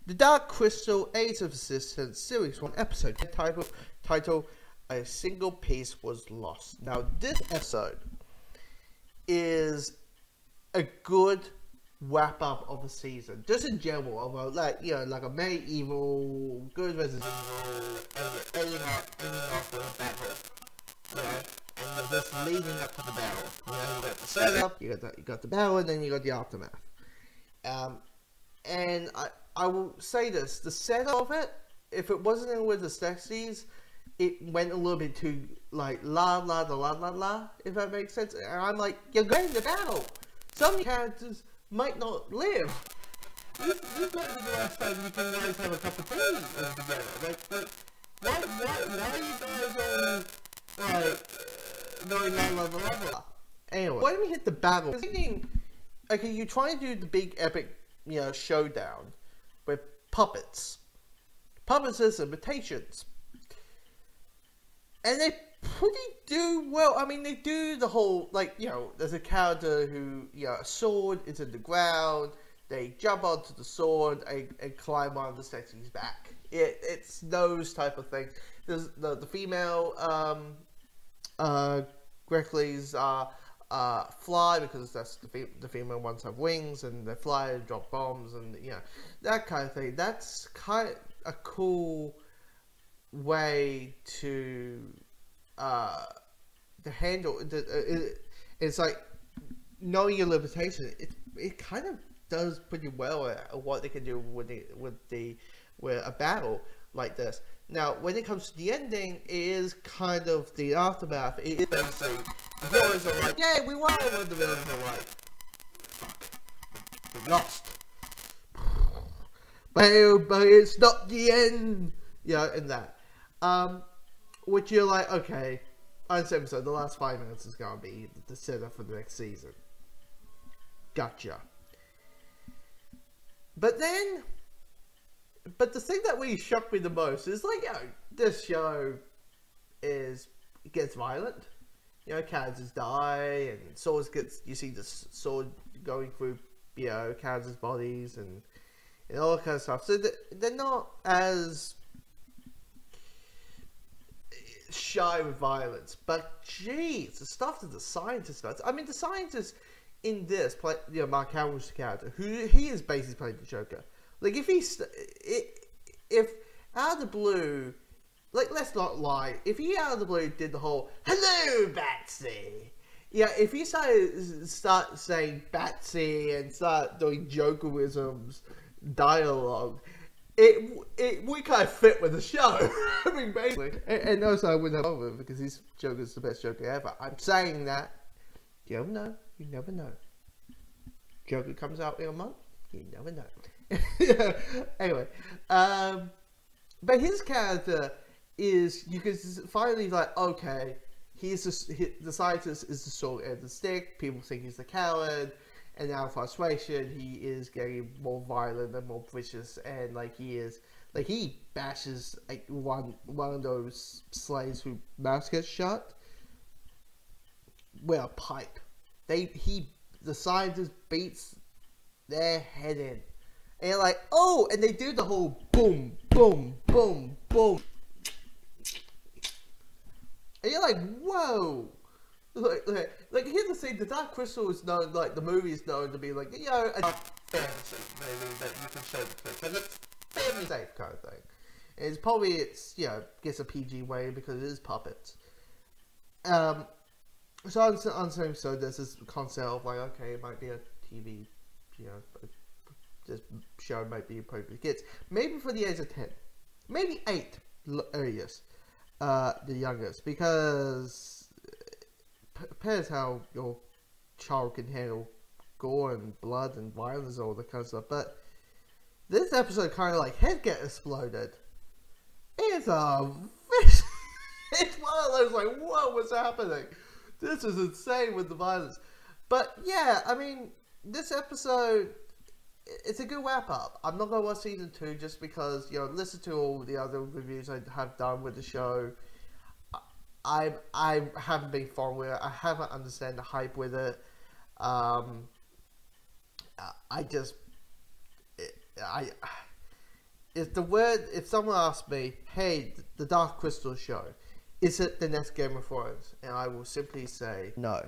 The Dark Crystal Age of Resistance Series 1 episode title A Single Piece Was Lost. Now this episode is a good wrap up of a season, just in general, although like a medieval good Resident Evil and ending up with a battle. And you're just leading up to the battle. You got the setup, you got the battle, and then you got the aftermath. And I will say this, the setup of it, if it wasn't in with the Staxies, it went a little bit too, like, la, if that makes sense. And I'm like, you're going to battle. Some characters might not live. This might be the last time you can guys have a cup of tea together. Like, why are you guys all, like, going la. Anyway, why don't we hit the battle? Thinking, okay, you try to do the big epic, showdown with puppets. Puppets as imitations. And they pretty do well. I mean, they do the whole, like, there's a character who, a sword is in the ground, they jump onto the sword and climb on the Staxies' back. It's those type of things. There's the female, Greckley's, fly, because that's the female ones have wings and they fly and drop bombs and that kind of thing. That's kind of a cool way to handle it's like knowing your limitation. It kind of does pretty well at what they can do with a battle like this. Now, when it comes to the ending, it is kind of the aftermath. It is basically, the villains are like, yeah, we won, and the villains are like, fuck, we lost. But it's not the end. And that. Which you're like, okay, on this episode, the last 5 minutes is going to be the setup for the next season. Gotcha. But the thing that really shocked me the most is, like, this show gets violent. Characters die, and swords you see the sword going through, characters' bodies, and all that kind of stuff. So they're not as shy with violence, but geez, the stuff that the scientist does. I mean, the scientist in this play, Mark Hamill's character, who he is basically playing the Joker. Like, if out of the blue, like, let's not lie, if he out of the blue did the whole, hello, Batsy, if he start saying Batsy and start doing Jokerisms dialogue, it would kind of fit with the show. I mean, basically. And also, I wouldn't have over because his Joker's the best Joker ever. I'm saying that. You never know. You never know. Joker comes out in a month. You never know. Anyway, but his character is, you can finally, like, okay, the scientist is the sword and the stick. People think he's the coward, and now frustration, he is getting more violent and more vicious, and he bashes like one of those slaves who mouth gets shut with a pipe. The scientist beats their head in. And you're like, oh, and they do the whole boom, boom, boom, boom. And you're like, whoa. Like here's the thing, the Dark Crystal is known, like, the movie is known to be like, a fantasy, maybe, that you can show the kids. And it's family safe kind of thing. And it's probably, gets a PG way because it is puppets. So on the same episode, there's this concept of, like, okay, it might be a TV, this show might be appropriate for kids. Maybe for the age of 10. Maybe 8, earliest. The youngest. Because depends how your child can handle gore and blood and violence and all that kind of stuff. But this episode kind of like head get exploded. It's it's one of those, like, whoa, what's happening? This is insane with the violence. But yeah, I mean, this episode, it's a good wrap up. I'm not going to watch season 2 just because, listen to all the other reviews I have done with the show. I haven't been fond with it. I haven't understand the hype with it. if someone asks me, hey, the Dark Crystal show, is it the next Game of Thrones? And I will simply say no.